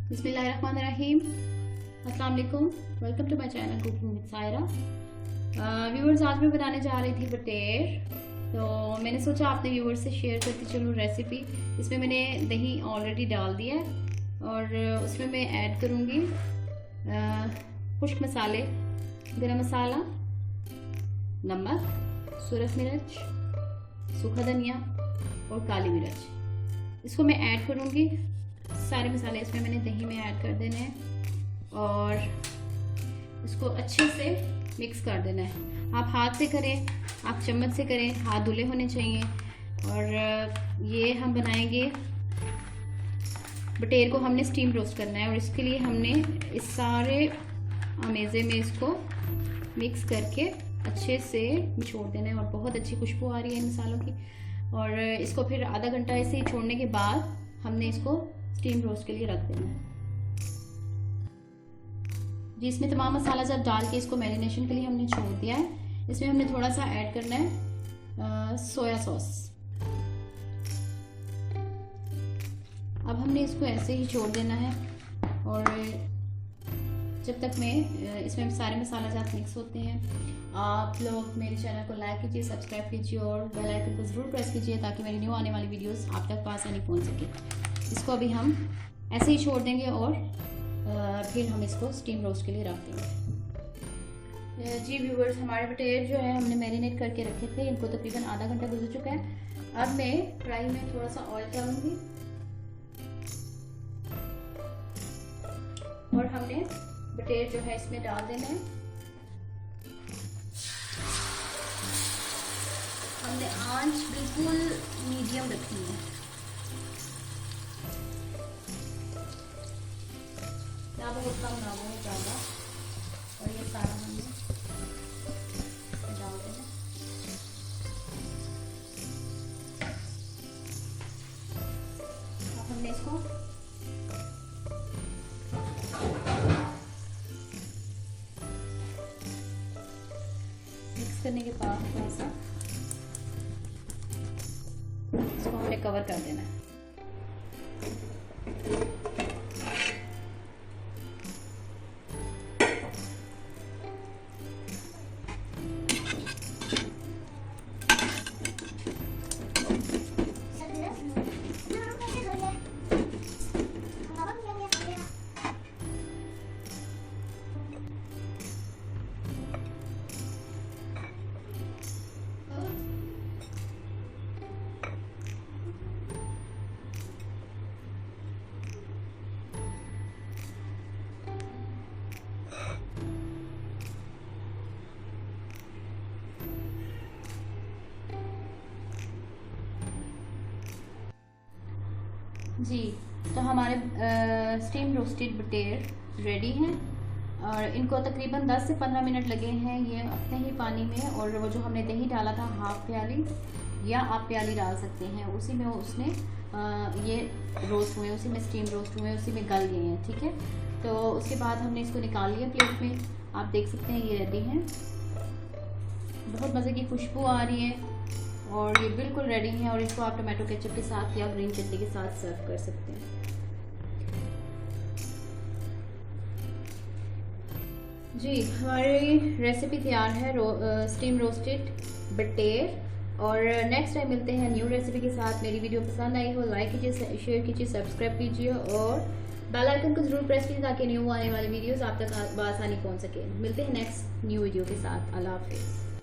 बिस्मिल्लाहिर्रहमानिर्रहीम। अस्सलाम वालेकुम, welcome to my channel cooking with Saira. Viewers, आज मैं बनाने जा रही थी बटेर। तो मैंने सोचा अपने व्यूअर्स से शेयर करती चलूँ रेसिपी। इसमें मैंने दही ऑलरेडी डाल दिया है और उसमें मैं ऐड करूँगी खुश्क मसाले, गरम मसाला, नमक, सुरख मिर्च, सूखा धनिया और काली मिर्च। इसको मैं ऐड करूँगी। सारे मसाले इसमें मैंने दही में ऐड कर देने हैं और इसको अच्छे से मिक्स कर देना है। आप हाथ से करें, आप चम्मच से करें, हाथ धुले होने चाहिए। और ये हम बनाएंगे बटेर को, हमने स्टीम रोस्ट करना है और इसके लिए हमने इस सारे अमेज़े में इसको मिक्स करके अच्छे से निचोड़ देना है और बहुत अच्छी खुशबू आ रही है इन मसालों की। और इसको फिर आधा घंटा ऐसे ही छोड़ने के बाद हमने इसको स्टीम रोस्ट के लिए रख देना है। जी, इसमें तमाम मसाला जब डाल के इसको मैरिनेशन के लिए हमने छोड़ दिया है। इसमें हमने थोड़ा सा ऐड करना है सोया सॉस। अब हमने इसको ऐसे ही छोड़ देना है और जब तक में इसमें सारे मसाला जात मिक्स होते हैं। आप लोग मेरे चैनल को लाइक कीजिए, सब्सक्राइब कीजिए और बेल आइकन को ज़रूर प्रेस कीजिए ताकि मेरी न्यू आने वाली वीडियोस आप तक आसानी पहुंच सके। इसको अभी हम ऐसे ही छोड़ देंगे और फिर हम इसको स्टीम रोस्ट के लिए रख देंगे। जी व्यूवर्स, हमारे बटेर जो है हमने मैरिनेट करके रखे थे, इनको तकरीबन आधा घंटा गुजर चुका है। अब मैं कढ़ाई में थोड़ा सा ऑयल डालूंगी और हमने बटेर जो है इसमें डाल देना है। हमने आंच बिल्कुल मीडियम रखनी है, ना बहुत कम ना बहुत ज़्यादा। और ये सारा हमने डाल देना। अब हमने इसको मिक्स करने के बाद थोड़ा सा इसको हमने कवर कर देना है। जी, तो हमारे स्टीम रोस्टेड बटेर रेडी हैं और इनको तकरीबन 10 से 15 मिनट लगे हैं ये अपने ही पानी में। और वो जो हमने दही डाला था हाफ प्याली या आप प्याली डाल सकते हैं, उसी में उसने ये रोस्ट हुए, उसी में स्टीम रोस्ट हुए, उसी में गल गए हैं। ठीक है, तो उसके बाद हमने इसको निकाल लिया प्लेट में। आप देख सकते हैं ये रेडी हैं। बहुत मज़े की खुशबू आ रही है और ये बिल्कुल रेडी है। और इसको आप टमाटो केचप के साथ या ग्रीन चटनी के साथ सर्व कर सकते हैं। जी, हमारी रेसिपी तैयार है स्टीम रोस्टेड बटेर। और नेक्स्ट टाइम मिलते हैं न्यू रेसिपी के साथ। मेरी वीडियो पसंद आई हो लाइक कीजिए, शेयर कीजिए, सब्सक्राइब कीजिए और बेल आइकन को जरूर प्रेस कीजिए ताकि न्यू आने वाली वीडियोस आप तक आसानी पहुंच सके। मिलते हैं नेक्स्ट न्यू वीडियो के साथ। अल्लाह हाफिज़।